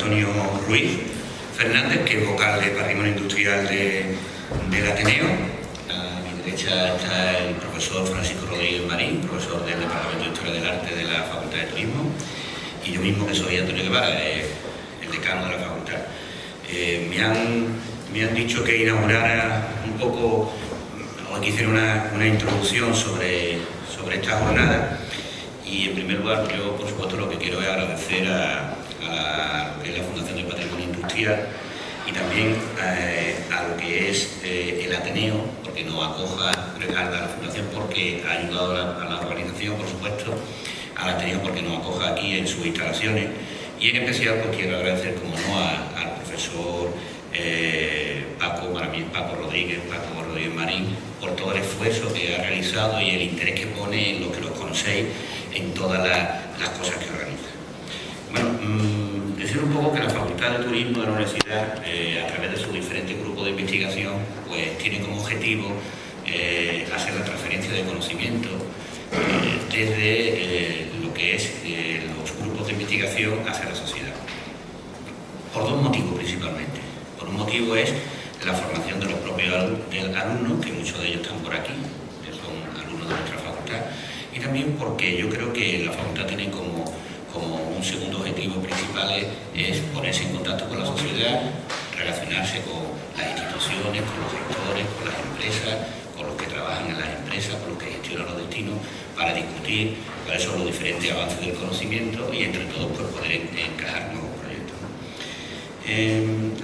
Antonio Ruiz Fernández, que es vocal de Patrimonio Industrial del Ateneo. A mi derecha está el profesor Francisco Rodríguez Marín, profesor del Departamento de Historia del Arte de la Facultad de Turismo, y yo mismo, que soy Antonio Guevara, el decano de la facultad. Me han dicho que inaugurara un poco, o que hiciera una introducción sobre esta jornada, y en primer lugar yo, por supuesto, lo que quiero es agradecer a lo que es la Fundación de Patrimonio Industrial y también a lo que es el Ateneo, porque nos acoja, a la Fundación porque ha ayudado a la organización, por supuesto, al Ateneo porque nos acoja aquí en sus instalaciones, y en especial pues quiero agradecer, como no, al profesor Paco Rodríguez Marín, por todo el esfuerzo que ha realizado y el interés que pone en lo que los conocéis, en todas las cosas que organiza. Bueno, decir un poco que la Facultad de Turismo de la Universidad, a través de sus diferentes grupos de investigación, pues tiene como objetivo hacer la transferencia de conocimiento desde lo que es los grupos de investigación hacia la sociedad. Por dos motivos principalmente. Por un motivo es la formación de los propios alumnos, que muchos de ellos están por aquí, que son alumnos de nuestra facultad, y también porque yo creo que la facultad tiene como un segundo objetivo principal es ponerse en contacto con la sociedad, relacionarse con las instituciones, con los gestores, con las empresas, con los que trabajan en las empresas, con los que gestionan los destinos, para discutir cuáles son los diferentes avances del conocimiento y entre todos pues, poder encajar nuevos proyectos.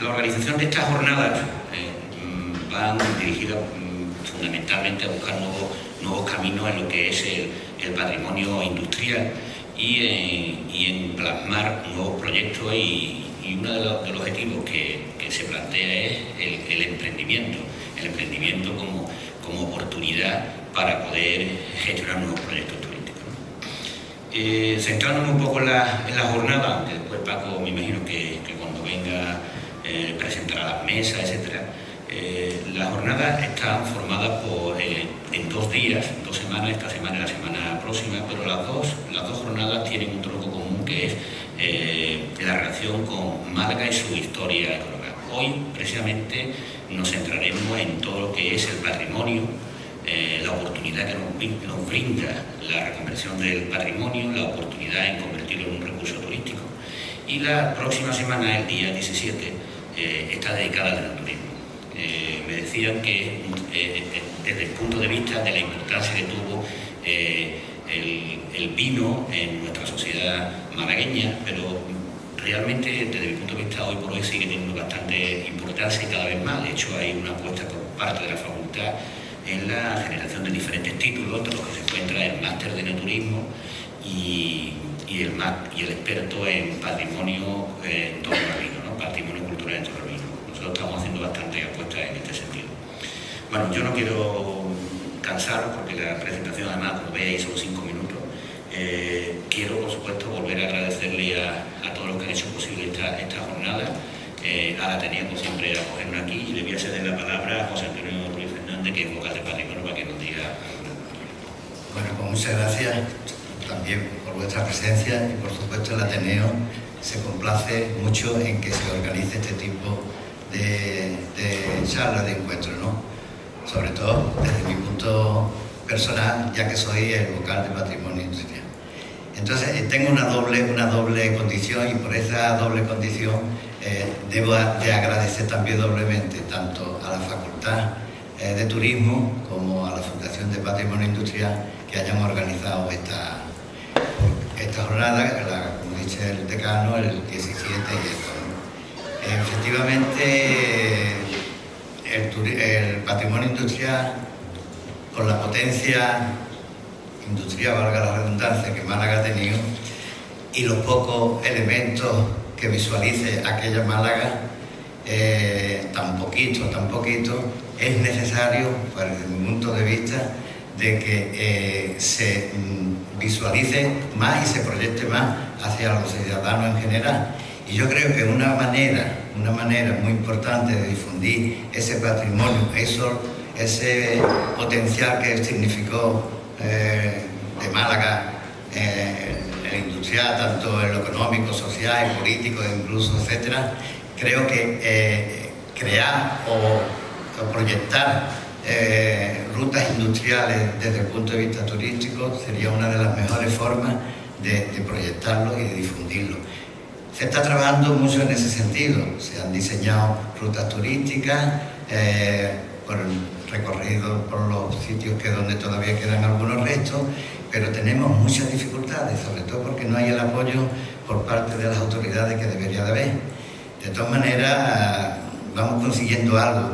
La organización de estas jornadas van dirigidas fundamentalmente a buscar nuevos caminos en lo que es el patrimonio industrial y en plasmar nuevos proyectos, y uno de los objetivos que se plantea es el emprendimiento como oportunidad para poder gestionar nuevos proyectos turísticos, ¿no? Centrándonos un poco en la jornada, aunque después Paco me imagino que cuando venga presentará las mesas, etc. Las jornadas están formadas en 2 días, 2 semanas, esta semana y la semana próxima, pero las dos jornadas tienen un tronco común, que es la relación con Málaga y su historia económica. Hoy, precisamente, nos centraremos en todo lo que es el patrimonio, la oportunidad que nos brinda la reconversión del patrimonio, la oportunidad en convertirlo en un recurso turístico. Y la próxima semana, el día 17, está dedicada al turismo. Me decían que desde el punto de vista de la importancia que tuvo el vino en nuestra sociedad malagueña, pero realmente desde mi punto de vista hoy por hoy sigue teniendo bastante importancia y cada vez más. De hecho, hay una apuesta por parte de la facultad en la generación de diferentes títulos, entre los que se encuentra el máster de enoturismo y el experto en patrimonio en torno al vino, ¿no? Patrimonio cultural en torno al vino. Nosotros estamos haciendo bastante apuestas en este sentido. Bueno, yo no quiero cansaros porque la presentación, además, como veis, son 5 minutos. Quiero, por supuesto, volver a agradecerle a todos los que han hecho posible esta jornada, al Ateneo, por siempre, acogernos aquí, y le voy a ceder la palabra a José Antonio Ruiz Fernández, que es vocal de Patrimonio, para que nos diga. Bueno, pues muchas gracias también por vuestra presencia, y por supuesto el Ateneo se complace mucho en que se organice este tipo de charlas, de encuentros, ¿no? Sobre todo desde mi punto personal, ya que soy el vocal de Patrimonio Industrial. Entonces tengo una doble condición, y por esa doble condición debo de agradecer también doblemente tanto a la Facultad de Turismo como a la Fundación de Patrimonio Industrial que hayan organizado esta jornada, como dice el decano, el 17 y esto, ¿no? Efectivamente, el patrimonio industrial, con la potencia industrial, valga la redundancia, que Málaga ha tenido, y los pocos elementos que visualice aquella Málaga, tan poquito, es necesario, desde mi punto de vista, de que se visualice más y se proyecte más hacia los ciudadanos en general. Y yo creo que una manera muy importante de difundir ese patrimonio, ese potencial que significó de Málaga el industrial, tanto en lo económico, social, político, incluso, etcétera, creo que crear o proyectar rutas industriales desde el punto de vista turístico sería una de las mejores formas de proyectarlo y de difundirlo. Se está trabajando mucho en ese sentido. Se han diseñado rutas turísticas por el recorrido por los sitios donde todavía quedan algunos restos, pero tenemos muchas dificultades, sobre todo porque no hay el apoyo por parte de las autoridades que debería de haber. De todas maneras, vamos consiguiendo algo,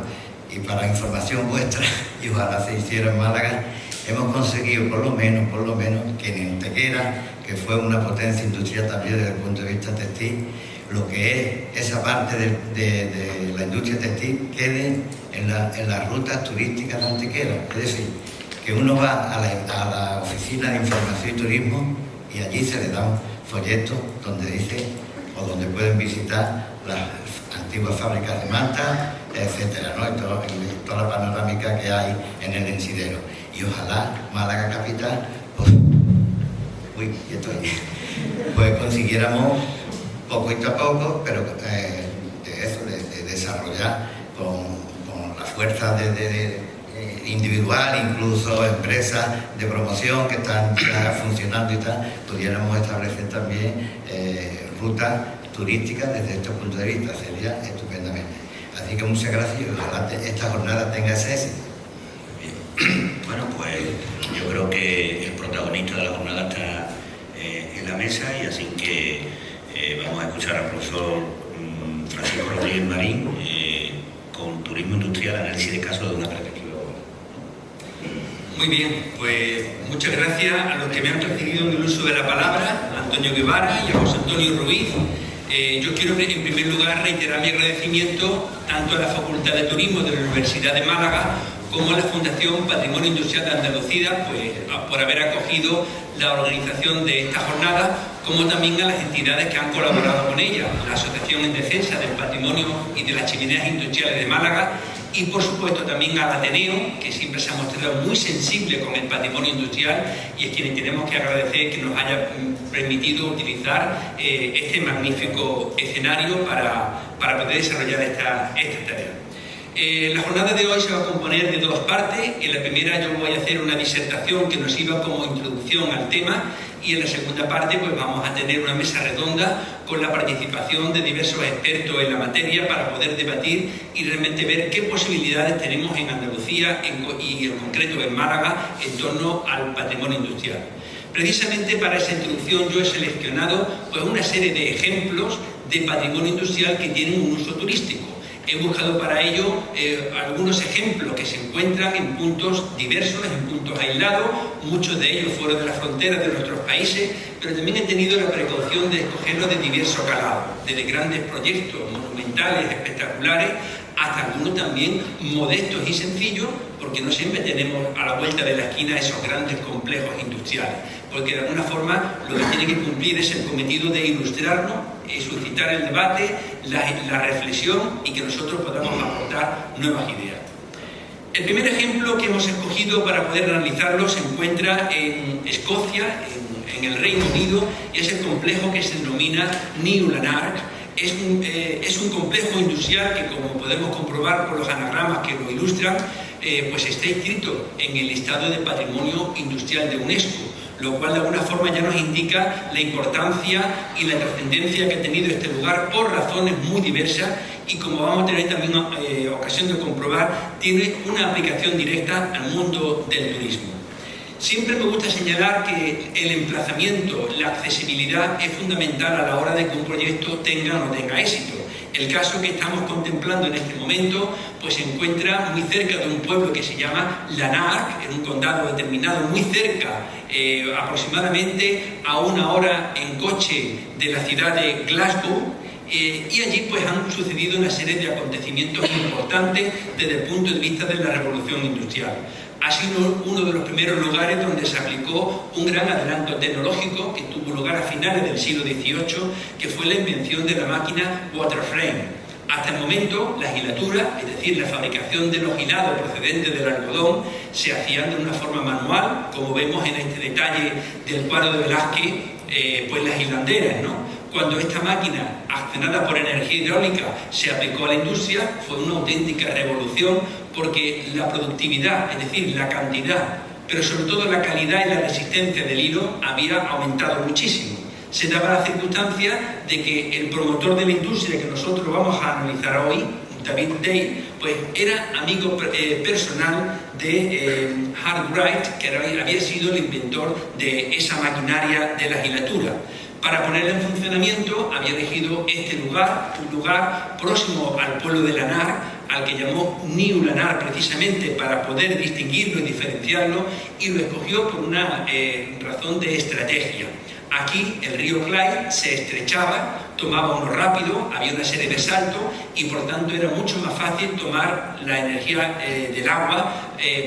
y para información vuestra, y ojalá se hiciera en Málaga, hemos conseguido por lo menos que en Antequera, que fue una potencia industrial también desde el punto de vista textil, lo que es esa parte de la industria textil quede en las rutas turísticas de Antequera. Es decir, que uno va a la oficina de información y turismo y allí se le dan folletos donde dice o donde pueden visitar las antiguas fábricas de mantas, etcétera, ¿no? Y toda la panorámica que hay en el Ensidero. Y ojalá Málaga capital, pues consiguiéramos poquito a poco, pero de desarrollar con la fuerza individual, incluso empresas de promoción que están ya funcionando y tal, pudiéramos establecer también rutas turísticas desde este punto de vista, sería estupendamente. Así que muchas gracias y ojalá esta jornada tenga ese éxito. Bien. Bueno, pues yo creo que el protagonista de la jornada está en la mesa, y así que vamos a escuchar al profesor Francisco Rodríguez Marín con turismo industrial, análisis de casos de una perspectiva. Muy bien, pues muchas gracias a los que me han precedido en el uso de la palabra, a Antonio Guevara y a José Antonio Ruiz. Yo quiero en primer lugar reiterar mi agradecimiento tanto a la Facultad de Turismo de la Universidad de Málaga como a la Fundación Patrimonio Industrial de Andalucía, pues, por haber acogido la organización de esta jornada, como también a las entidades que han colaborado con ella, la Asociación en Defensa del Patrimonio y de las Chimeneas Industriales de Málaga, y por supuesto también al Ateneo, que siempre se ha mostrado muy sensible con el patrimonio industrial y es quien tenemos que agradecer que nos haya permitido utilizar este magnífico escenario para poder desarrollar esta tarea. La jornada de hoy se va a componer de dos partes. En la primera yo voy a hacer una disertación que nos sirva como introducción al tema, y en la segunda parte pues vamos a tener una mesa redonda con la participación de diversos expertos en la materia para poder debatir y realmente ver qué posibilidades tenemos en Andalucía y en concreto en Málaga en torno al patrimonio industrial. Precisamente para esa introducción yo he seleccionado pues una serie de ejemplos de patrimonio industrial que tienen un uso turístico. He buscado para ello algunos ejemplos que se encuentran en puntos diversos, en puntos aislados, muchos de ellos fuera de las fronteras de nuestros países, pero también he tenido la precaución de escogerlos de diverso calado, desde grandes proyectos monumentales, espectaculares, hasta algunos también modestos y sencillos, porque no siempre tenemos a la vuelta de la esquina esos grandes complejos industriales, porque de alguna forma lo que tiene que cumplir es el cometido de ilustrarnos, suscitar el debate, la reflexión y que nosotros podamos aportar nuevas ideas. El primer ejemplo que hemos escogido para poder analizarlo se encuentra en Escocia, en el Reino Unido, y es el complejo que se denomina New Lanark. Es un complejo industrial que, como podemos comprobar por los anagramas que lo ilustran, pues está inscrito en el listado de Patrimonio Industrial de UNESCO, lo cual de alguna forma ya nos indica la importancia y la trascendencia que ha tenido este lugar por razones muy diversas y, como vamos a tener también ocasión de comprobar, tiene una aplicación directa al mundo del turismo. Siempre me gusta señalar que el emplazamiento, la accesibilidad es fundamental a la hora de que un proyecto tenga o no tenga éxito. El caso que estamos contemplando en este momento pues se encuentra muy cerca de un pueblo que se llama Lanark, en un condado determinado, muy cerca, aproximadamente a 1 hora en coche de la ciudad de Glasgow, y allí pues han sucedido una serie de acontecimientos importantes desde el punto de vista de la revolución industrial. Ha sido uno de los primeros lugares donde se aplicó un gran adelanto tecnológico que tuvo lugar a finales del siglo XVIII, que fue la invención de la máquina waterframe. Hasta el momento, las hilaturas, es decir, la fabricación de los hilados procedentes del algodón, se hacían de una forma manual, como vemos en este detalle del cuadro de Velázquez, pues las hilanderas, ¿no? Cuando esta máquina, accionada por energía hidráulica, se aplicó a la industria, fue una auténtica revolución, porque la productividad, es decir, la cantidad, pero sobre todo la calidad y la resistencia del hilo había aumentado muchísimo. Se daba la circunstancia de que el promotor de la industria que nosotros vamos a analizar hoy, David Day, pues era amigo personal de Arkwright, que había sido el inventor de esa maquinaria de la hilatura. Para ponerla en funcionamiento había elegido este lugar, un lugar próximo al pueblo de Lannar, al que llamó New Lannar precisamente para poder distinguirlo y diferenciarlo, y lo escogió por una razón de estrategia. Aquí el río Clyde se estrechaba, tomaba uno rápido, había una serie de saltos y por tanto era mucho más fácil tomar la energía del agua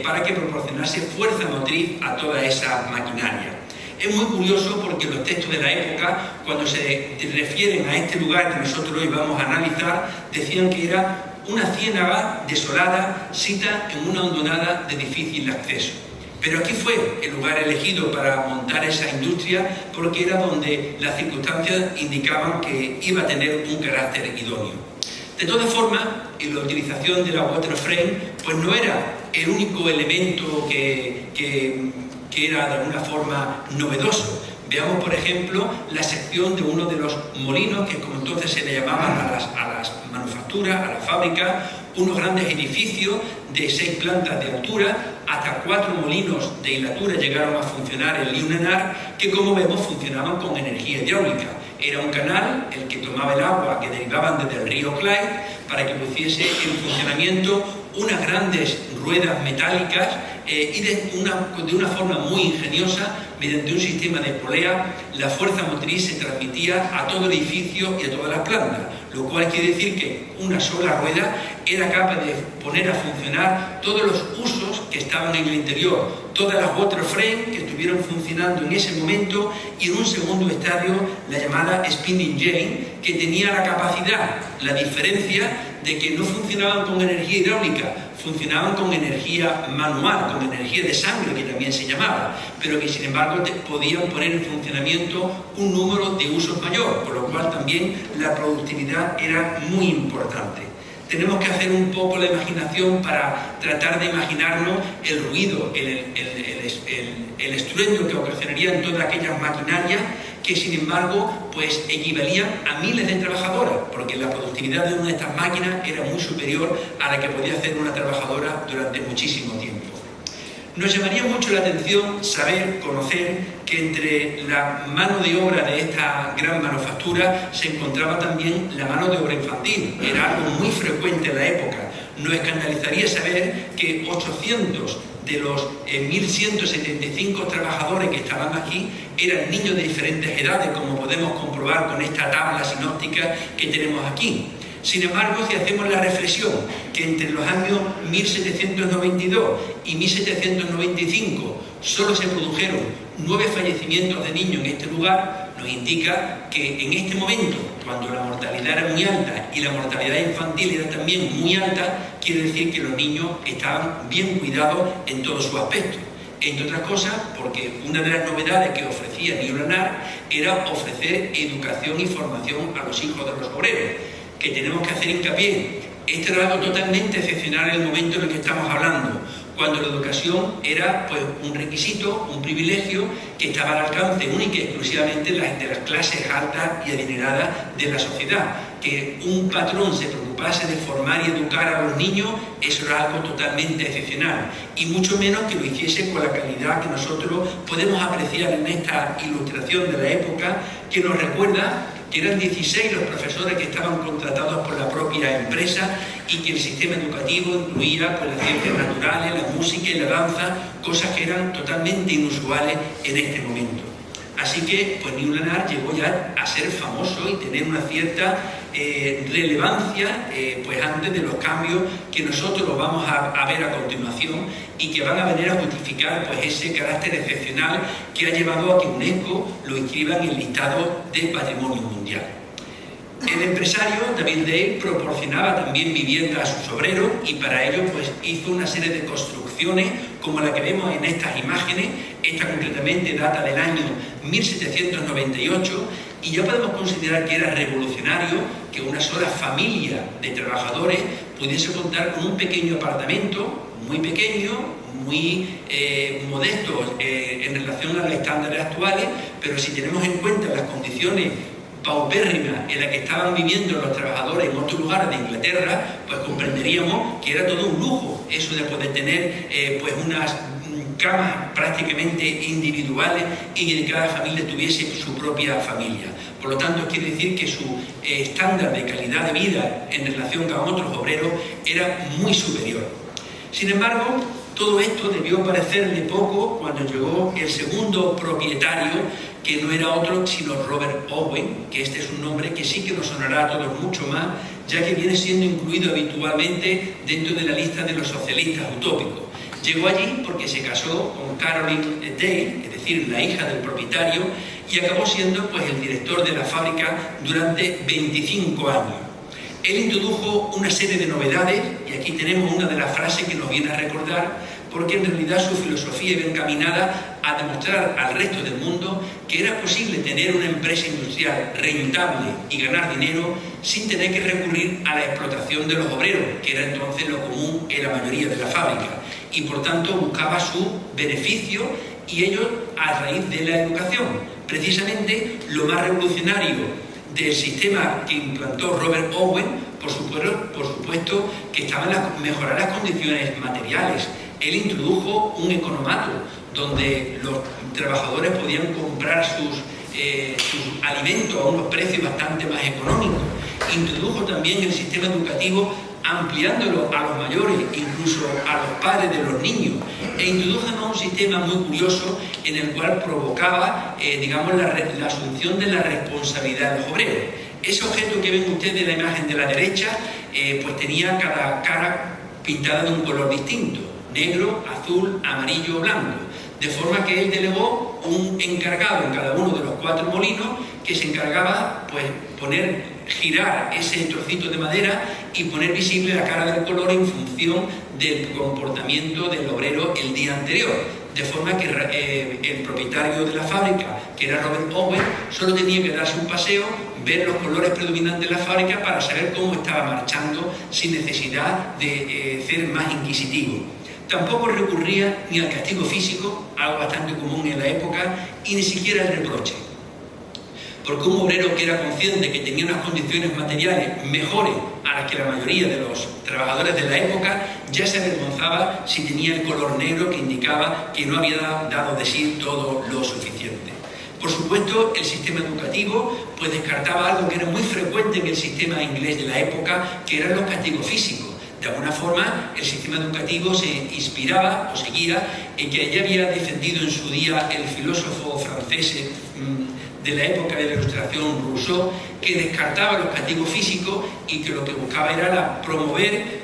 para que proporcionase fuerza motriz a toda esa maquinaria. Es muy curioso porque los textos de la época, cuando se refieren a este lugar que nosotros hoy vamos a analizar, decían que era una ciénaga desolada, sita en una hondonada de difícil acceso. Pero aquí fue el lugar elegido para montar esa industria porque era donde las circunstancias indicaban que iba a tener un carácter idóneo. De todas formas, la utilización de la water frame pues no era el único elemento que era de alguna forma novedoso. Veamos, por ejemplo, la sección de uno de los molinos, que como entonces se le llamaban a las manufacturas, a las fábricas, unos grandes edificios de 6 plantas de altura, hasta 4 molinos de hilatura llegaron a funcionar en New Lannar, que como vemos funcionaban con energía hidráulica. Era un canal el que tomaba el agua que derivaban desde el río Clyde para que pusiese en funcionamiento unas grandes ruedas metálicas y de una forma muy ingeniosa, mediante un sistema de polea, la fuerza motriz se transmitía a todo el edificio y a todas las plantas, lo cual quiere decir que una sola rueda era capaz de poner a funcionar todos los usos que estaban en el interior, todas las water frame que estuvieron funcionando en ese momento, y en un segundo estadio la llamada spinning jenny, que tenía la capacidad, la diferencia de que no funcionaban con energía hidráulica, funcionaban con energía manual, con energía de sangre, que también se llamaba, pero que sin embargo podían poner en funcionamiento un número de usos mayor, por lo cual también la productividad era muy importante. Tenemos que hacer un poco la imaginación para tratar de imaginarnos el ruido, el estruendo que ocasionarían todas aquellas maquinarias que sin embargo pues equivalían a miles de trabajadoras, porque la productividad de una de estas máquinas era muy superior a la que podía hacer una trabajadora durante muchísimo tiempo. Nos llamaría mucho la atención saber, conocer que entre la mano de obra de esta gran manufactura se encontraba también la mano de obra infantil. Era algo muy frecuente en la época. Nos escandalizaría saber que 800 de los 1.175 trabajadores que estaban aquí eran niños de diferentes edades, como podemos comprobar con esta tabla sinóptica que tenemos aquí. Sin embargo, si hacemos la reflexión que entre los años 1792 y 1795 solo se produjeron 9 fallecimientos de niños en este lugar, nos indica que en este momento, cuando la mortalidad era muy alta y la mortalidad infantil era también muy alta, quiere decir que los niños estaban bien cuidados en todos sus aspectos. Entre otras cosas, porque una de las novedades que ofrecía New Lannar era ofrecer educación y formación a los hijos de los obreros, que tenemos que hacer hincapié. Esto era algo totalmente excepcional en el momento en el que estamos hablando, cuando la educación era pues un requisito, un privilegio que estaba al alcance única y exclusivamente de las clases altas y adineradas de la sociedad. Que un patrón se preocupase de formar y educar a los niños, eso era algo totalmente excepcional, y mucho menos que lo hiciese con la calidad que nosotros podemos apreciar en esta ilustración de la época, que nos recuerda que eran 16 los profesores que estaban contratados por la propia empresa y que el sistema educativo incluía pues, las ciencias naturales, la música y la danza, cosas que eran totalmente inusuales en este momento. Así que pues New Lannar llegó ya a ser famoso y tener una cierta relevancia pues antes de los cambios que nosotros vamos a ver a continuación y que van a venir a justificar pues ese carácter excepcional que ha llevado a que UNESCO lo inscriba en el listado de Patrimonio Mundial. El empresario David Day proporcionaba también vivienda a sus obreros y para ello pues, hizo una serie de construcciones como la que vemos en estas imágenes. Esta concretamente data del año 1798 y ya podemos considerar que era revolucionario que una sola familia de trabajadores pudiese contar con un pequeño apartamento, muy pequeño, muy modesto en relación a los estándares actuales, pero si tenemos en cuenta las condiciones paupérrima en la que estaban viviendo los trabajadores en otros lugares de Inglaterra, pues comprenderíamos que era todo un lujo eso de poder tener pues unas camas prácticamente individuales y que cada familia tuviese su propia familia. Por lo tanto, quiere decir que su estándar de calidad de vida en relación con otros obreros era muy superior. Sin embargo, todo esto debió parecerle poco cuando llegó el segundo propietario, que no era otro sino Robert Owen, que este es un nombre que sí que nos sonará a todos mucho más, ya que viene siendo incluido habitualmente dentro de la lista de los socialistas utópicos. Llegó allí porque se casó con Caroline Day, es decir, la hija del propietario, y acabó siendo pues, el director de la fábrica durante 25 años. Él introdujo una serie de novedades, y aquí tenemos una de las frases que nos viene a recordar, porque en realidad su filosofía iba encaminada a demostrar al resto del mundo que era posible tener una empresa industrial rentable y ganar dinero sin tener que recurrir a la explotación de los obreros, que era entonces lo común en la mayoría de la fábrica, y por tanto buscaba su beneficio y ello a raíz de la educación. Precisamente lo más revolucionario del sistema que implantó Robert Owen, por supuesto que estaba en mejorar las condiciones materiales. Él introdujo un economato donde los trabajadores podían comprar sus alimentos a unos precios bastante más económicos. Introdujo también el sistema educativo ampliándolo a los mayores, incluso a los padres de los niños, e introdujo un sistema muy curioso en el cual provocaba, digamos, la asunción de la responsabilidad de los obreros. Ese objeto que ven ustedes en la imagen de la derecha, pues tenía cada cara pintada de un color distinto, negro, azul, amarillo, blanco, de forma que él delegó un encargado en cada uno de los 4 molinos que se encargaba, pues, girar ese trocito de madera y poner visible la cara del color en función del comportamiento del obrero el día anterior. De forma que el propietario de la fábrica, que era Robert Owen, solo tenía que darse un paseo, ver los colores predominantes de la fábrica para saber cómo estaba marchando sin necesidad de ser más inquisitivo. Tampoco recurría ni al castigo físico, algo bastante común en la época, y ni siquiera al reproche. Porque un obrero que era consciente que tenía unas condiciones materiales mejores a las que la mayoría de los trabajadores de la época, ya se avergonzaba si tenía el color negro que indicaba que no había dado de sí todo lo suficiente. Por supuesto, el sistema educativo pues descartaba algo que era muy frecuente en el sistema inglés de la época, que eran los castigos físicos. De alguna forma, el sistema educativo se inspiraba o seguía en que ya había defendido en su día el filósofo francés de la época de la Ilustración, Rousseau, que descartaba los castigos físicos y que lo que buscaba era promover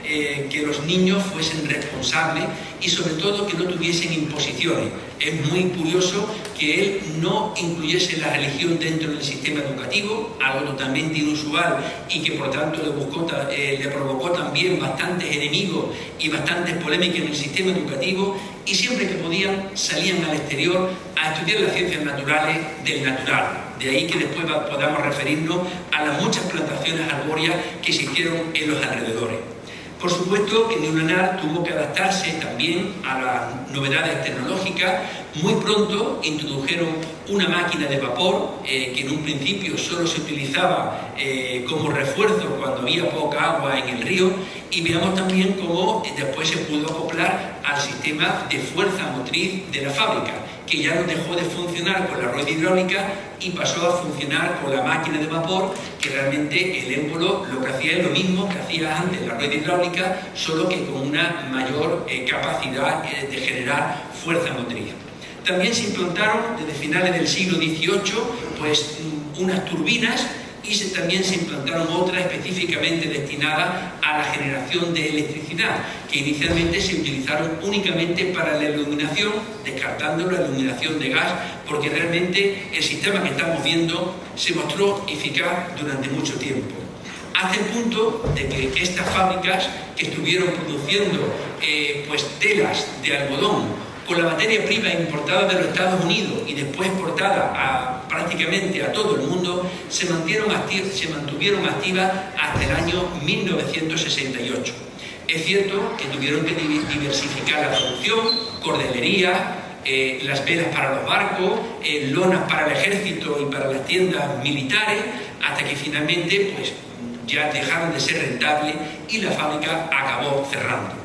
que los niños fuesen responsables y sobre todo que no tuviesen imposiciones. Es muy curioso que él no incluyese la religión dentro del sistema educativo, algo totalmente inusual y que por tanto le provocó también bastantes enemigos y bastantes polémicas en el sistema educativo, y siempre que podían salían al exterior a estudiar las ciencias naturales del natural. De ahí que después podamos referirnos a las muchas plantaciones arbóreas que se hicieron en los alrededores. Por supuesto que Newlanard tuvo que adaptarse también a las novedades tecnológicas. Muy pronto introdujeron una máquina de vapor que en un principio solo se utilizaba como refuerzo cuando había poca agua en el río, y veamos también cómo después se pudo acoplar al sistema de fuerza motriz de la fábrica, que ya no dejó de funcionar con la rueda hidráulica y pasó a funcionar con la máquina de vapor, que realmente el émbolo lo que hacía es lo mismo que hacía antes la rueda hidráulica, solo que con una mayor capacidad de generar fuerza motriz. También se implantaron desde finales del siglo XVIII pues, unas turbinas y también se implantaron otras específicamente destinadas a la generación de electricidad, que inicialmente se utilizaron únicamente para la iluminación, descartando la iluminación de gas, porque realmente el sistema que estamos viendo se mostró eficaz durante mucho tiempo. Hasta el punto de que estas fábricas que estuvieron produciendo telas de algodón con la materia prima importada de los Estados Unidos y después exportada prácticamente a todo el mundo, se mantuvieron activas hasta el año 1968. Es cierto que tuvieron que diversificar la producción, cordelería, las velas para los barcos, lonas para el ejército y para las tiendas militares, hasta que finalmente ya dejaron de ser rentables y la fábrica acabó cerrando.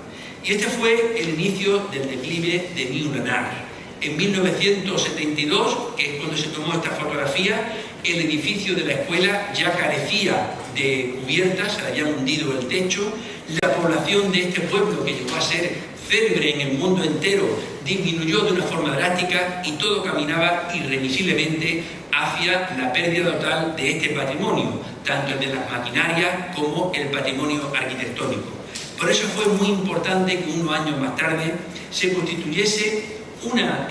Y este fue el inicio del declive de New-Lanarg. En 1972, que es cuando se tomó esta fotografía, el edificio de la escuela ya carecía de cubiertas, se le había hundido el techo. La población de este pueblo, que llegó a ser célebre en el mundo entero, disminuyó de una forma drástica y todo caminaba irremisiblemente hacia la pérdida total de este patrimonio, tanto el de las maquinarias como el patrimonio arquitectónico. Por eso fue muy importante que unos años más tarde se constituyese una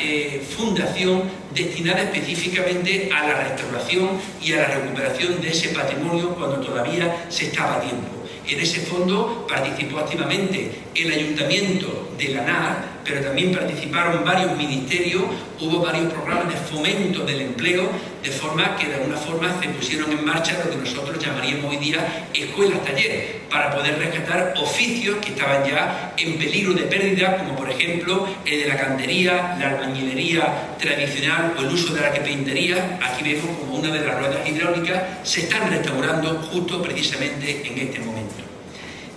fundación destinada específicamente a la restauración y a la recuperación de ese patrimonio cuando todavía se estaba a tiempo. En ese fondo participó activamente el Ayuntamiento de Lanarg, pero también participaron varios ministerios, hubo varios programas de fomento del empleo, de forma que de alguna forma se pusieron en marcha lo que nosotros llamaríamos hoy día escuelas-taller, para poder rescatar oficios que estaban ya en peligro de pérdida, como por ejemplo el de la cantería, la albañilería tradicional o el uso de la carpintería. Aquí vemos como una de las ruedas hidráulicas se están restaurando justo precisamente en este momento.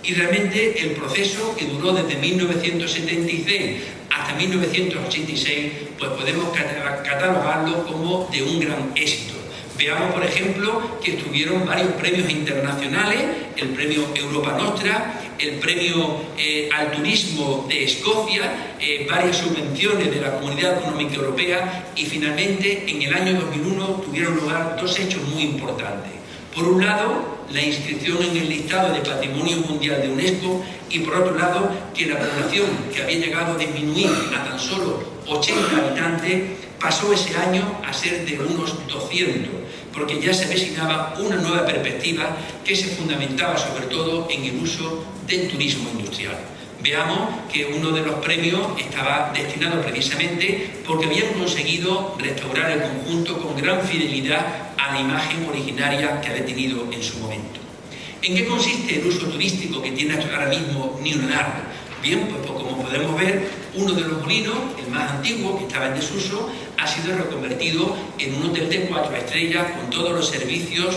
Y realmente el proceso, que duró desde 1976 hasta 1986, podemos catalogarlo como de un gran éxito. Veamos, por ejemplo, que estuvieron varios premios internacionales, el premio Europa Nostra, el premio al turismo de Escocia, varias subvenciones de la Comunidad Económica Europea, y finalmente en el año 2001 tuvieron lugar dos hechos muy importantes. Por un lado, la inscripción en el listado de Patrimonio Mundial de UNESCO, y por otro lado, que la población, que había llegado a disminuir a tan solo 80 habitantes, pasó ese año a ser de unos 200, porque ya se avecinaba una nueva perspectiva que se fundamentaba sobre todo en el uso del turismo industrial. Veamos que uno de los premios estaba destinado precisamente porque habían conseguido restaurar el conjunto con gran fidelidad a la imagen originaria que había tenido en su momento. ¿En qué consiste el uso turístico que tiene ahora mismo New-Lanarg? Bien, pues como podemos ver, uno de los molinos, el más antiguo, que estaba en desuso, ha sido reconvertido en un hotel de 4 estrellas con todos los servicios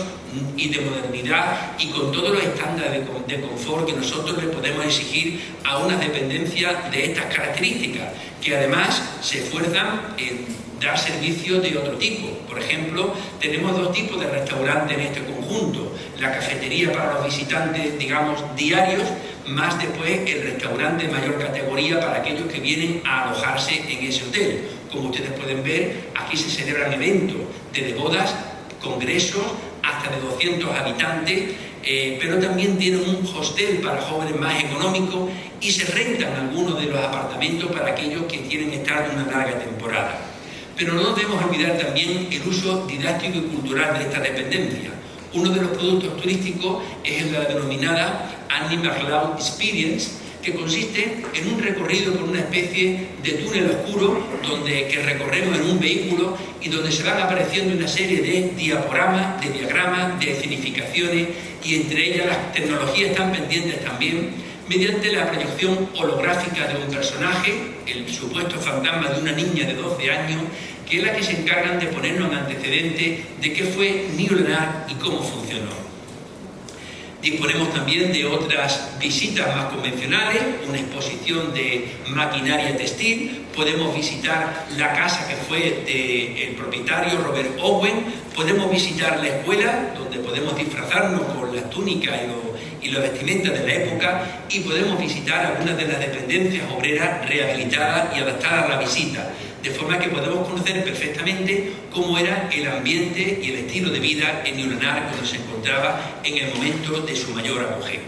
y de modernidad y con todos los estándares de confort que nosotros le podemos exigir a una dependencia de estas características, que además se esfuerzan en dar servicios de otro tipo. Por ejemplo, tenemos dos tipos de restaurantes en este conjunto: la cafetería para los visitantes, digamos, diarios, más después el restaurante de mayor categoría para aquellos que vienen a alojarse en ese hotel. Como ustedes pueden ver, aquí se celebran eventos desde bodas, congresos, hasta de 200 habitantes, pero también tienen un hostel para jóvenes más económicos y se rentan algunos de los apartamentos para aquellos que quieren estar una larga temporada. Pero no debemos olvidar también el uso didáctico y cultural de esta dependencia. Uno de los productos turísticos es la denominada Annie McLeod Experience, que consiste en un recorrido por una especie de túnel oscuro que recorremos en un vehículo y donde se van apareciendo una serie de diaporamas, de diagramas, de escenificaciones, y entre ellas las tecnologías están pendientes también mediante la proyección holográfica de un personaje, el supuesto fantasma de una niña de 12 años, que es la que se encargan de ponernos en antecedente de qué fue New-Lanarg y cómo funcionó. Disponemos también de otras visitas más convencionales, una exposición de maquinaria textil, podemos visitar la casa que fue del propietario Robert Owen, podemos visitar la escuela, donde podemos disfrazarnos con las túnicas y las vestimentas de la época, y podemos visitar algunas de las dependencias obreras rehabilitadas y adaptadas a la visita. de forma que podemos conocer perfectamente cómo era el ambiente y el estilo de vida en Ñuñoa cuando se encontraba en el momento de su mayor apogeo.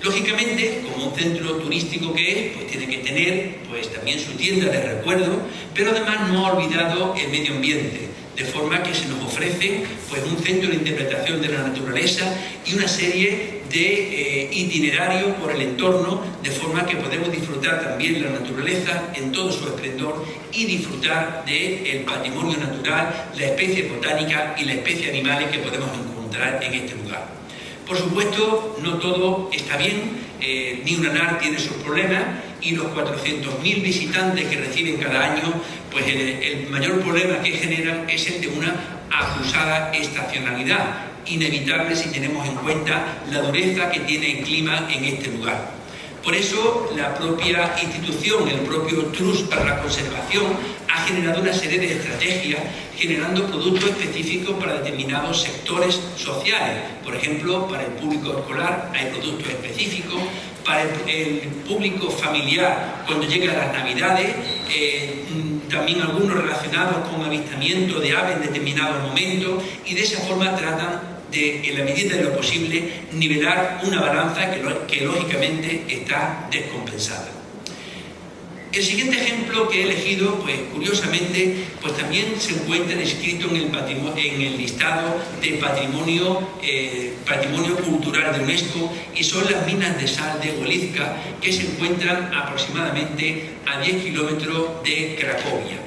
Lógicamente, como un centro turístico que es, pues tiene que tener pues también su tienda de recuerdo, pero además no ha olvidado el medio ambiente, de forma que se nos ofrece pues un centro de interpretación de la naturaleza y una serie de itinerarios por el entorno, de forma que podemos disfrutar también la naturaleza en todo su esplendor y disfrutar del patrimonio natural, la especie botánica y la especie animales que podemos encontrar en este lugar. Por supuesto, no todo está bien, Ñuñoa tiene sus problemas y los 400.000 visitantes que reciben cada año, pues el mayor problema que generan es el de una acusada estacionalidad, inevitable si tenemos en cuenta la dureza que tiene el clima en este lugar. Por eso, la propia institución, el propio Trust para la Conservación, ha generado una serie de estrategias generando productos específicos para determinados sectores sociales. Por ejemplo, para el público escolar hay productos específicos, para el público familiar cuando llegan las Navidades, también algunos relacionados con avistamiento de aves en determinados momentos, y de esa forma tratan de, en la medida de lo posible, nivelar una balanza que lógicamente está descompensada. El siguiente ejemplo que he elegido, pues curiosamente, pues también se encuentra inscrito en el listado de patrimonio cultural de UNESCO, y son las minas de sal de Wolizka, que se encuentran aproximadamente a 10 kilómetros de Cracovia.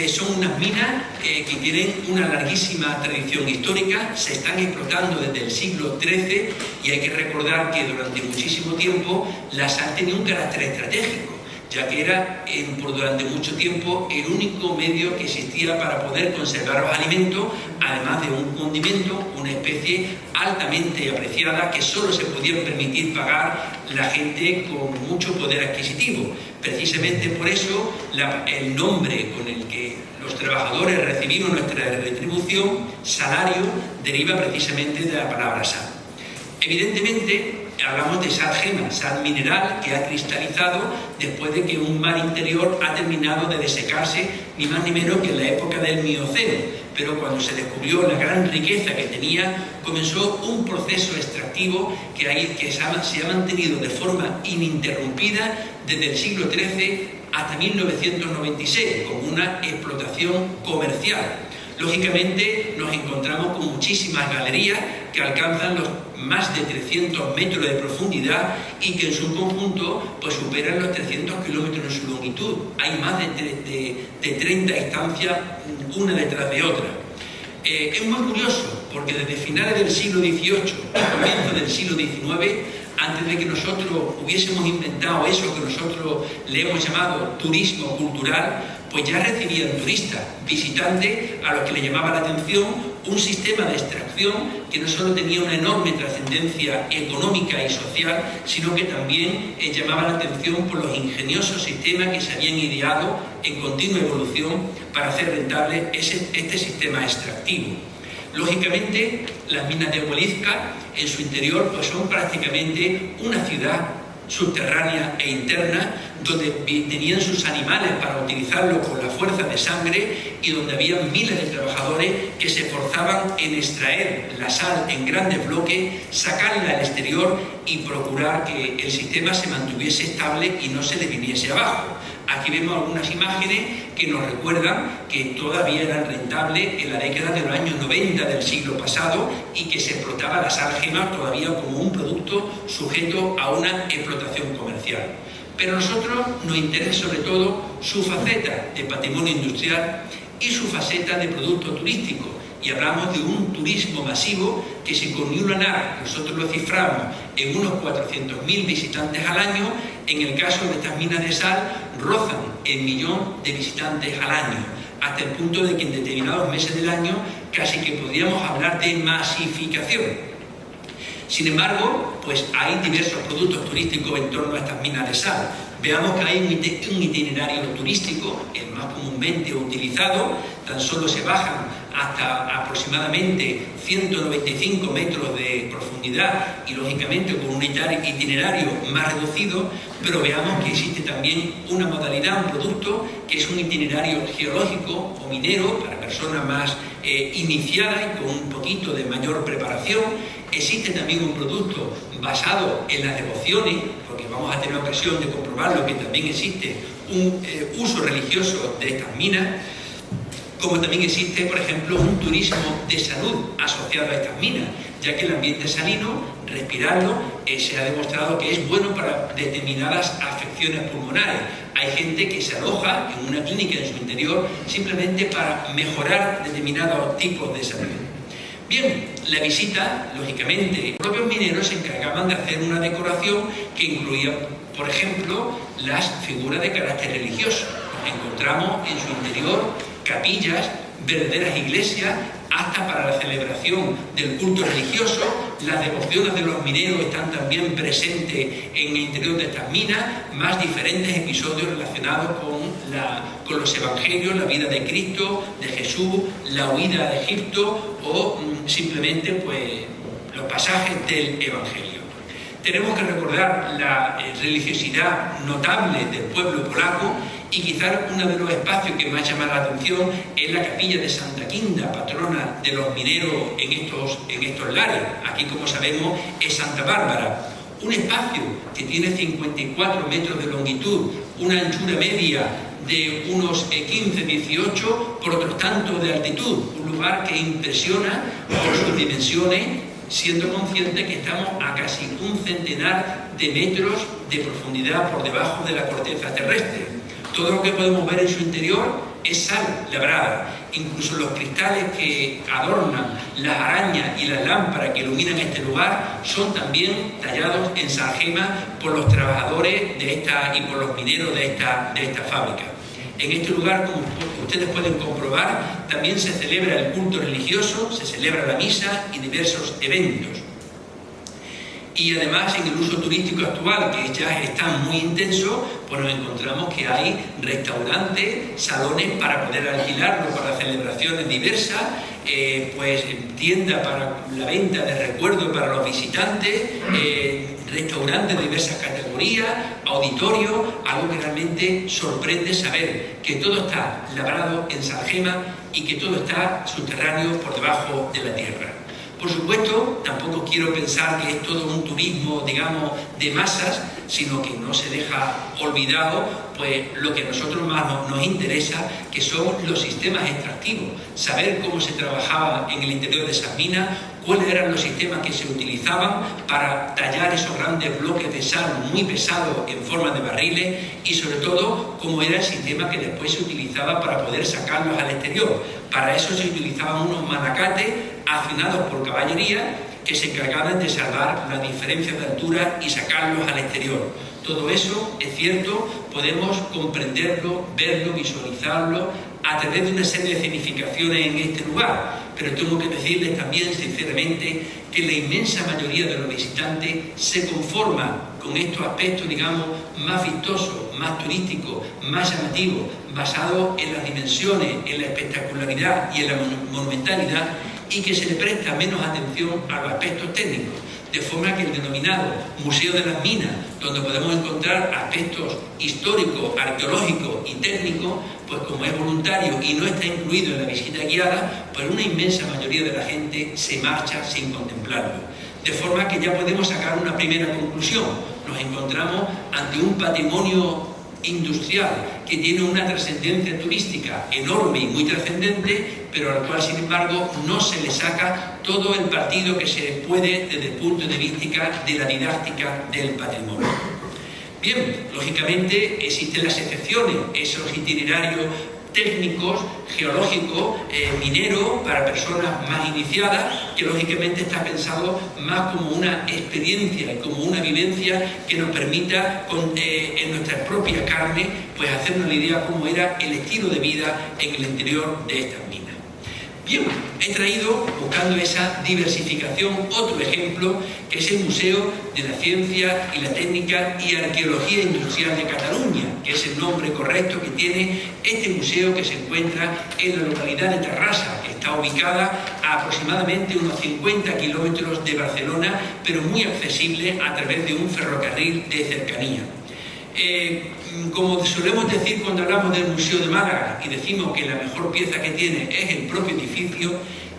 Son unas minas que tienen una larguísima tradición histórica, se están explotando desde el siglo XIII, y hay que recordar que durante muchísimo tiempo la sal tenía un carácter estratégico, ya que era durante mucho tiempo el único medio que existía para poder conservar los alimentos, además de un condimento, una especie altamente apreciada que solo se podía permitir pagar la gente con mucho poder adquisitivo. Precisamente por eso el nombre con el que los trabajadores recibimos nuestra retribución, salario, deriva precisamente de la palabra sal. Evidentemente, hablamos de sal gema, sal mineral que ha cristalizado después de que un mar interior ha terminado de desecarse, ni más ni menos que en la época del Mioceno. Pero cuando se descubrió la gran riqueza que tenía, comenzó un proceso extractivo que se ha mantenido de forma ininterrumpida desde el siglo XIII hasta 1996, con una explotación comercial. Lógicamente nos encontramos con muchísimas galerías que alcanzan los más de 300 metros de profundidad y que en su conjunto pues superan los 300 kilómetros en su longitud. Hay más de 30 estancias una detrás de otra. Es muy curioso porque desde finales del siglo XVIII y comienzos del siglo XIX, antes de que nosotros hubiésemos inventado eso que nosotros le hemos llamado turismo cultural, pues ya recibían turistas, visitantes a los que le llamaba la atención un sistema de extracción que no solo tenía una enorme trascendencia económica y social, sino que también llamaba la atención por los ingeniosos sistemas que se habían ideado en continua evolución para hacer rentable este sistema extractivo. Lógicamente, las minas de Wolizka en su interior pues son prácticamente una ciudad subterránea e interna, donde tenían sus animales para utilizarlos con la fuerza de sangre y donde había miles de trabajadores que se esforzaban en extraer la sal en grandes bloques, sacarla al exterior y procurar que el sistema se mantuviese estable y no se le viniese abajo. Aquí vemos algunas imágenes que nos recuerdan que todavía eran rentables en la década de los años 90 del siglo pasado y que se explotaba la sal gema todavía como un producto sujeto a una explotación comercial. Pero a nosotros nos interesa sobre todo su faceta de patrimonio industrial y su faceta de producto turístico. Y hablamos de un turismo masivo que, si con Ñuñoa nosotros lo ciframos en unos 400.000 visitantes al año, en el caso de estas minas de sal rozan el 1.000.000 de visitantes al año, hasta el punto de que en determinados meses del año casi que podríamos hablar de masificación. Sin embargo, pues hay diversos productos turísticos en torno a estas minas de sal. Veamos que hay un itinerario turístico, el más comúnmente utilizado, tan solo se bajan hasta aproximadamente 195 metros de profundidad y lógicamente con un itinerario más reducido, pero veamos que existe también una modalidad, un producto, que es un itinerario geológico o minero para personas más iniciadas y con un poquito de mayor preparación. Existe también un producto basado en las devociones, porque vamos a tener ocasión de comprobarlo, que también existe un uso religioso de estas minas, como también existe, por ejemplo, un turismo de salud asociado a estas minas, ya que el ambiente salino, respirarlo, se ha demostrado que es bueno para determinadas afecciones pulmonares. Hay gente que se aloja en una clínica en su interior simplemente para mejorar determinados tipos de salud. Bien, la visita, lógicamente, los propios mineros se encargaban de hacer una decoración que incluía, por ejemplo, las figuras de carácter religioso. Encontramos en su interior capillas, verdaderas iglesias, hasta para la celebración del culto religioso. Las devociones de los mineros están también presentes en el interior de estas minas, más diferentes episodios relacionados con los evangelios, la vida de Cristo, de Jesús, la huida de Egipto o simplemente pues, los pasajes del evangelio. Tenemos que recordar la religiosidad notable del pueblo polaco y quizás uno de los espacios que más llama la atención es la capilla de Santa Quinda, patrona de los mineros en estos lares. Aquí, como sabemos, es Santa Bárbara. Un espacio que tiene 54 metros de longitud, una anchura media de unos 15-18, por otro tanto de altitud. Un lugar que impresiona por sus dimensiones, siendo consciente que estamos a casi un centenar de metros de profundidad por debajo de la corteza terrestre. Todo lo que podemos ver en su interior es sal labrada. Incluso los cristales que adornan las arañas y las lámparas que iluminan este lugar son también tallados en salgema por los trabajadores y por los mineros de esta fábrica. En este lugar, como ustedes pueden comprobar, también se celebra el culto religioso, se celebra la misa y diversos eventos. Y además, en el uso turístico actual, que ya está muy intenso, pues nos encontramos que hay restaurantes, salones para poder alquilarlo para celebraciones diversas, pues tiendas para la venta de recuerdos para los visitantes, restaurantes de diversas categorías, auditorios, algo que realmente sorprende saber que todo está labrado en salgema y que todo está subterráneo por debajo de la tierra. Por supuesto, tampoco quiero pensar que es todo un turismo, digamos, de masas, sino que no se deja olvidado pues, lo que a nosotros más nos interesa, que son los sistemas extractivos. Saber cómo se trabajaba en el interior de esas minas, cuáles eran los sistemas que se utilizaban para tallar esos grandes bloques de sal muy pesados en forma de barriles y, sobre todo, cómo era el sistema que después se utilizaba para poder sacarlos al exterior. Para eso se utilizaban unos manacates accionados por caballería que se encargaban de salvar las diferencias de altura y sacarlos al exterior. Todo eso, es cierto, podemos comprenderlo, verlo, visualizarlo a través de una serie de escenificaciones en este lugar, pero tengo que decirles también sinceramente que la inmensa mayoría de los visitantes se conforman con estos aspectos, digamos, más vistosos, más turísticos, más llamativos, basados en las dimensiones, en la espectacularidad y en la monumentalidad, y que se le presta menos atención a los aspectos técnicos, de forma que el denominado Museo de las Minas, donde podemos encontrar aspectos históricos, arqueológicos y técnicos, pues como es voluntario y no está incluido en la visita guiada, pues una inmensa mayoría de la gente se marcha sin contemplarlo. De forma que ya podemos sacar una primera conclusión. Nos encontramos ante un patrimonio industrial que tiene una trascendencia turística enorme y muy trascendente, pero al cual, sin embargo, no se le saca todo el partido que se puede desde el punto de vista de la didáctica del patrimonio. Bien, lógicamente existen las excepciones, esos itinerarios técnicos, geológicos, mineros, para personas más iniciadas, que lógicamente está pensado más como una experiencia, como una vivencia que nos permita en nuestra propia carne pues hacernos la idea cómo era el estilo de vida en el interior de estas minas. Bien, he traído, buscando esa diversificación, otro ejemplo, que es el Museo de la Ciencia y la Técnica y Arqueología Industrial de Cataluña, que es el nombre correcto que tiene este museo, que se encuentra en la localidad de Terrassa, que está ubicada a aproximadamente unos 50 kilómetros de Barcelona, pero muy accesible a través de un ferrocarril de cercanía. Como solemos decir cuando hablamos del Museo de Málaga y decimos que la mejor pieza que tiene es el propio edificio,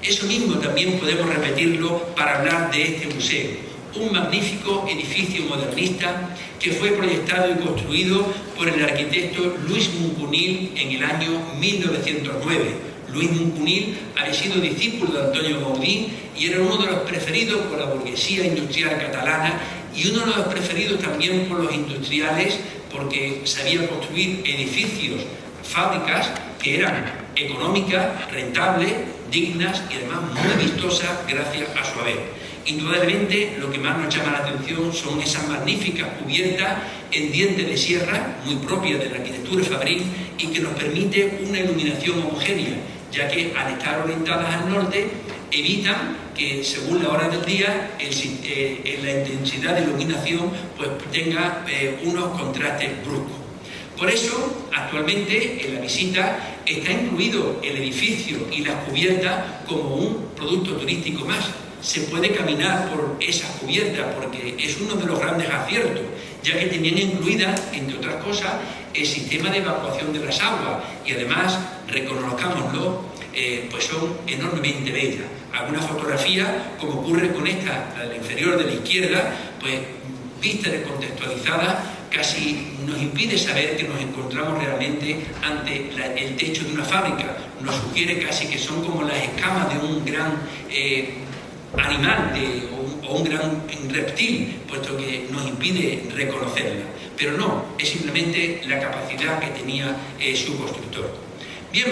eso mismo también podemos repetirlo para hablar de este museo. Un magnífico edificio modernista que fue proyectado y construido por el arquitecto Luis Muncunil en el año 1909. Luis Muncunil había sido discípulo de Antonio Gaudí y era uno de los preferidos por la burguesía industrial catalana y uno de los preferidos también por los industriales, porque sabía construir edificios, fábricas que eran económicas, rentables, dignas y además muy vistosas gracias a su haber. Indudablemente lo que más nos llama la atención son esas magníficas cubiertas en diente de sierra, muy propias de la arquitectura fabril y que nos permite una iluminación homogénea, ya que al estar orientadas al norte evitan que según la hora del día la intensidad de iluminación pues tenga unos contrastes bruscos. Por eso, actualmente en la visita está incluido el edificio y las cubiertas como un producto turístico más. Se puede caminar por esas cubiertas porque es uno de los grandes aciertos, ya que tenían incluida, entre otras cosas, el sistema de evacuación de las aguas y además, reconozcámoslo, pues son enormemente bellas. Algunas fotografías, como ocurre con esta, la inferior de la izquierda, pues vista descontextualizada, casi nos impide saber que nos encontramos realmente ante el techo de una fábrica. Nos sugiere casi que son como las escamas de un gran animal o un gran reptil, puesto que nos impide reconocerla. Pero no, es simplemente la capacidad que tenía su constructor. Bien,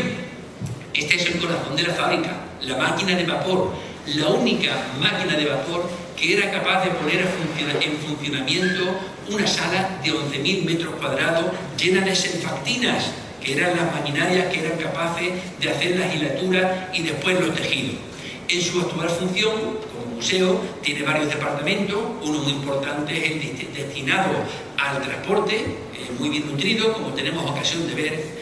este es el corazón de la fábrica, la máquina de vapor, la única máquina de vapor que era capaz de poner en funcionamiento una sala de 11.000 metros cuadrados llena de senfactinas, que eran las maquinarias que eran capaces de hacer las hilaturas y después los tejidos. En su actual función, como museo, tiene varios departamentos. Uno muy importante es el destinado al transporte, muy bien nutrido, como tenemos ocasión de ver.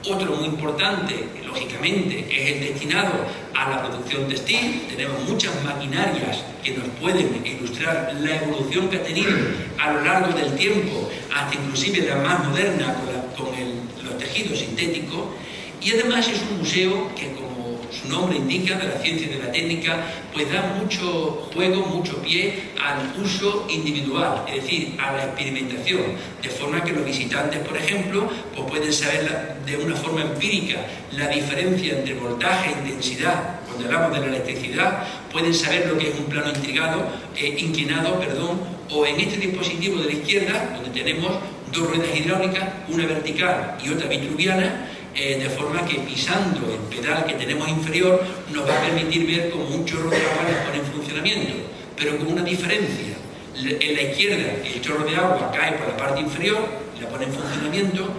Otro muy importante, lógicamente, es el destinado a la producción textil. Tenemos muchas maquinarias que nos pueden ilustrar la evolución que ha tenido a lo largo del tiempo, hasta inclusive la más moderna con los tejidos sintéticos. Y además es un museo que, como su nombre indica, de la ciencia y de la técnica, pues da mucho juego, mucho pie al uso individual, es decir, a la experimentación, de forma que los visitantes, por ejemplo, pues pueden saber de una forma empírica la diferencia entre voltaje e intensidad. Cuando hablamos de la electricidad, pueden saber lo que es un plano inclinado, o en este dispositivo de la izquierda, donde tenemos dos ruedas hidráulicas, una vertical y otra vitruviana, de forma que pisando el pedal que tenemos inferior nos va a permitir ver como un chorro de agua se pone en funcionamiento, pero con una diferencia. En la izquierda el chorro de agua cae por la parte inferior, la pone en funcionamiento,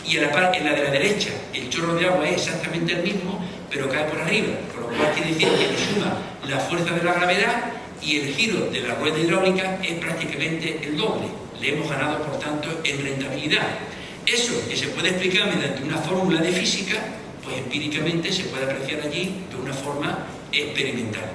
y en la de la derecha el chorro de agua es exactamente el mismo, pero cae por arriba, por lo cual quiere decir que le suma la fuerza de la gravedad y el giro de la rueda hidráulica es prácticamente el doble. Le hemos ganado, por tanto, en rentabilidad. Eso que se puede explicar mediante una fórmula de física, pues empíricamente se puede apreciar allí de una forma experimental.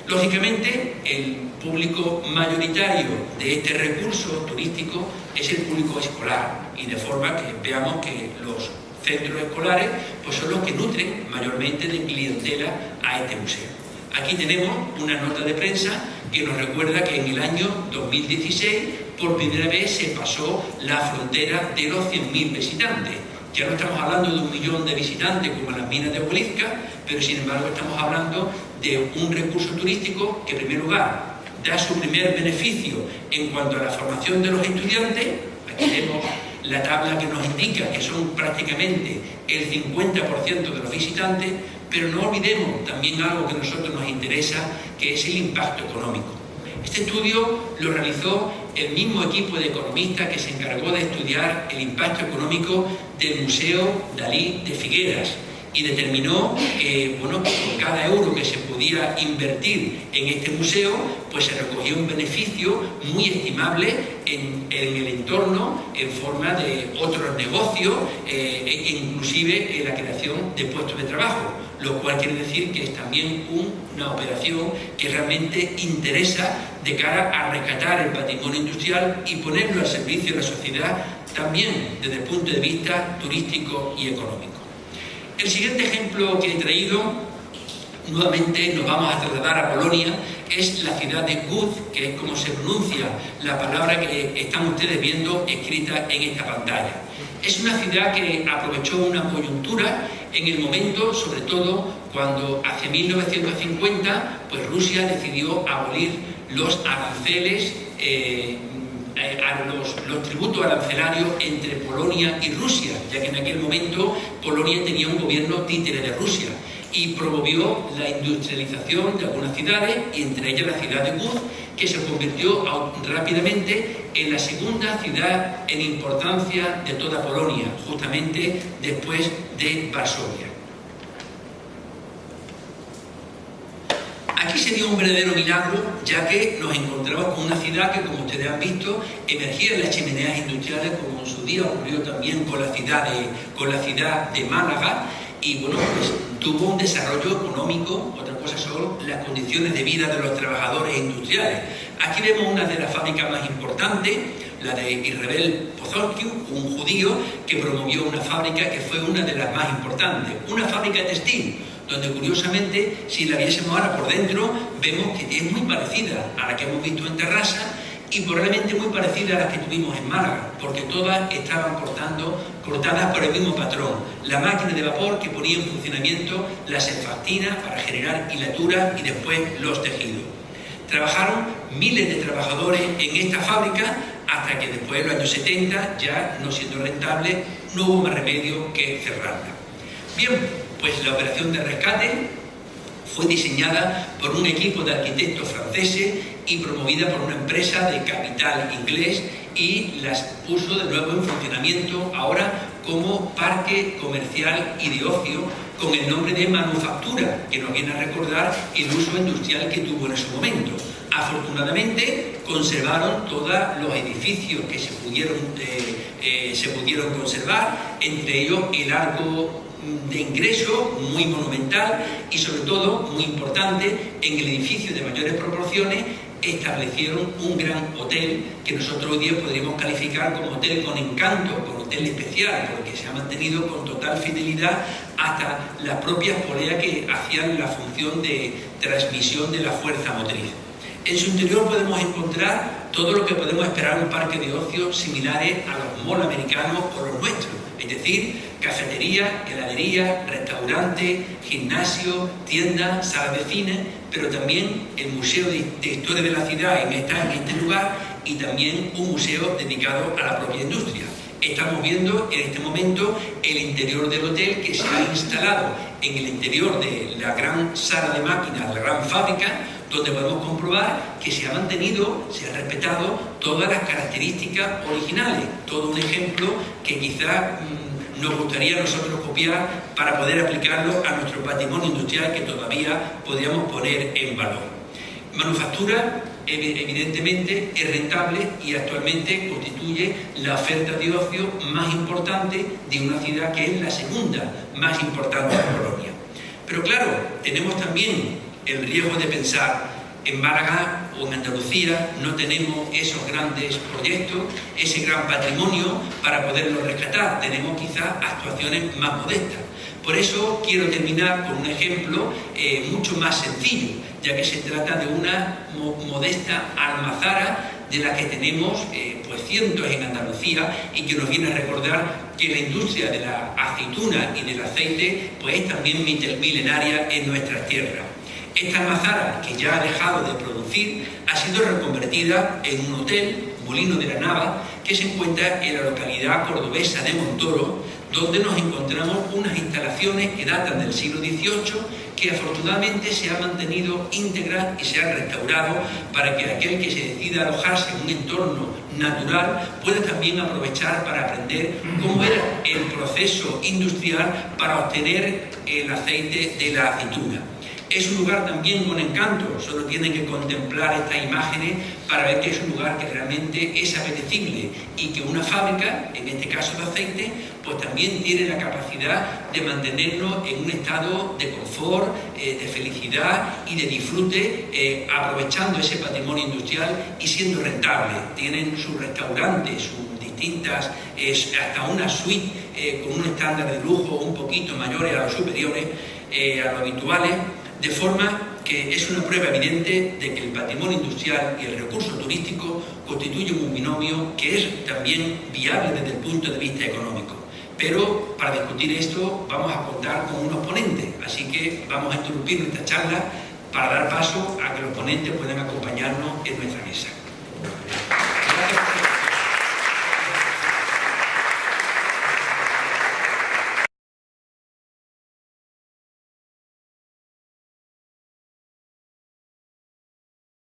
Lógicamente, el público mayoritario de este recurso turístico es el público escolar, y de forma que veamos que los centros escolares pues son los que nutren mayormente de clientela a este museo. Aquí tenemos una nota de prensa que nos recuerda que en el año 2016 por primera vez se pasó la frontera de los 100.000 visitantes. Ya no estamos hablando de 1 millón de visitantes como en las minas de Huelizca, pero sin embargo estamos hablando de un recurso turístico que en primer lugar da su primer beneficio en cuanto a la formación de los estudiantes. Aquí vemos la tabla que nos indica que son prácticamente el 50% de los visitantes, pero no olvidemos también algo que a nosotros nos interesa, que es el impacto económico. Este estudio lo realizó el mismo equipo de economistas que se encargó de estudiar el impacto económico del Museo Dalí de Figueras, y determinó que, bueno, que por cada euro que se podía invertir en este museo, pues se recogía un beneficio muy estimable en el entorno en forma de otros negocios, inclusive en la creación de puestos de trabajo, lo cual quiere decir que es también una operación que realmente interesa de cara a rescatar el patrimonio industrial y ponerlo al servicio de la sociedad también desde el punto de vista turístico y económico. El siguiente ejemplo que he traído, nuevamente nos vamos a trasladar a Polonia, es la ciudad de Łódź, que es como se pronuncia la palabra que están ustedes viendo escrita en esta pantalla. Es una ciudad que aprovechó una coyuntura en el momento, sobre todo cuando hacia 1950, pues Rusia decidió abolir los aranceles, los tributos arancelarios entre Polonia y Rusia, ya que en aquel momento Polonia tenía un gobierno títere de Rusia y promovió la industrialización de algunas ciudades, y entre ellas la ciudad de Łódź, que se convirtió rápidamente en la segunda ciudad en importancia de toda Polonia, justamente después de Varsovia. Aquí se dio un verdadero milagro, ya que nos encontramos con una ciudad que, como ustedes han visto, emergía en las chimeneas industriales, como en su día ocurrió también con la ciudad de Málaga, y bueno, pues tuvo un desarrollo económico. Otra cosa son las condiciones de vida de los trabajadores industriales. Aquí vemos una de las fábricas más importantes, la de Izrael Pozolkiu, un judío que promovió una fábrica que fue una de las más importantes, una fábrica textil, donde curiosamente, si la viésemos ahora por dentro, vemos que es muy parecida a la que hemos visto en Terrassa y probablemente muy parecida a las que tuvimos en Málaga, porque todas estaban cortadas por el mismo patrón. La máquina de vapor que ponía en funcionamiento la surfactina para generar hilatura y después los tejidos. Trabajaron miles de trabajadores en esta fábrica hasta que después, en los años 70, ya no siendo rentable, no hubo más remedio que cerrarla. Bien, pues la operación de rescate fue diseñada por un equipo de arquitectos franceses y promovida por una empresa de capital inglés, y las puso de nuevo en funcionamiento ahora como parque comercial y de ocio, con el nombre de Manufactura, que nos viene a recordar el uso industrial que tuvo en ese momento. Afortunadamente conservaron todos los edificios que se pudieron conservar, entre ellos el arco de ingreso muy monumental, y sobre todo, muy importante, en el edificio de mayores proporciones establecieron un gran hotel que nosotros hoy día podríamos calificar como hotel con encanto, como hotel especial, porque se ha mantenido con total fidelidad hasta las propias poleas que hacían la función de transmisión de la fuerza motriz. En su interior podemos encontrar todo lo que podemos esperar en un parque de ocio similares a los malls americanos o los nuestros, es decir, cafetería, heladería, restaurante, gimnasio, tienda, sala de cine, pero también el Museo de Historia de la Ciudad está en este lugar, y también un museo dedicado a la propia industria. Estamos viendo en este momento el interior del hotel, que se ha instalado en el interior de la gran sala de máquinas, la gran fábrica, donde podemos comprobar que se ha mantenido, se ha respetado todas las características originales. Todo un ejemplo que quizás nos gustaría a nosotros copiar para poder aplicarlo a nuestro patrimonio industrial, que todavía podríamos poner en valor. Manufactura, evidentemente, es rentable y actualmente constituye la oferta de ocio más importante de una ciudad que es la segunda más importante de Polonia. Pero claro, tenemos también el riesgo de pensar en Málaga o en Andalucía no tenemos esos grandes proyectos, ese gran patrimonio para poderlo rescatar. Tenemos quizás actuaciones más modestas. Por eso quiero terminar con un ejemplo mucho más sencillo, ya que se trata de una modesta almazara de la que tenemos pues cientos en Andalucía, y que nos viene a recordar que la industria de la aceituna y del aceite pues es también milenaria en nuestras tierras. Esta almazara, que ya ha dejado de producir, ha sido reconvertida en un hotel, Molino de la Nava, que se encuentra en la localidad cordobesa de Montoro, donde nos encontramos unas instalaciones que datan del siglo XVIII, que afortunadamente se han mantenido íntegras y se han restaurado para que aquel que se decida alojarse en un entorno natural pueda también aprovechar para aprender cómo era el proceso proceso industrial para obtener el aceite de la aceituna. Es un lugar también con encanto, solo tienen que contemplar estas imágenes para ver que es un lugar que realmente es apetecible y que una fábrica, en este caso de aceite, pues también tiene la capacidad de mantenernos en un estado de confort, de felicidad y de disfrute, aprovechando ese patrimonio industrial y siendo rentable. Tienen sus restaurantes, sus distintas, hasta una suite con un estándar de lujo un poquito mayores a los superiores, a los habituales, de forma que es una prueba evidente de que el patrimonio industrial y el recurso turístico constituyen un binomio que es también viable desde el punto de vista económico. Pero para discutir esto vamos a contar con unos ponentes, así que vamos a interrumpir nuestra charla para dar paso a que los ponentes puedan acompañarnos en nuestra mesa.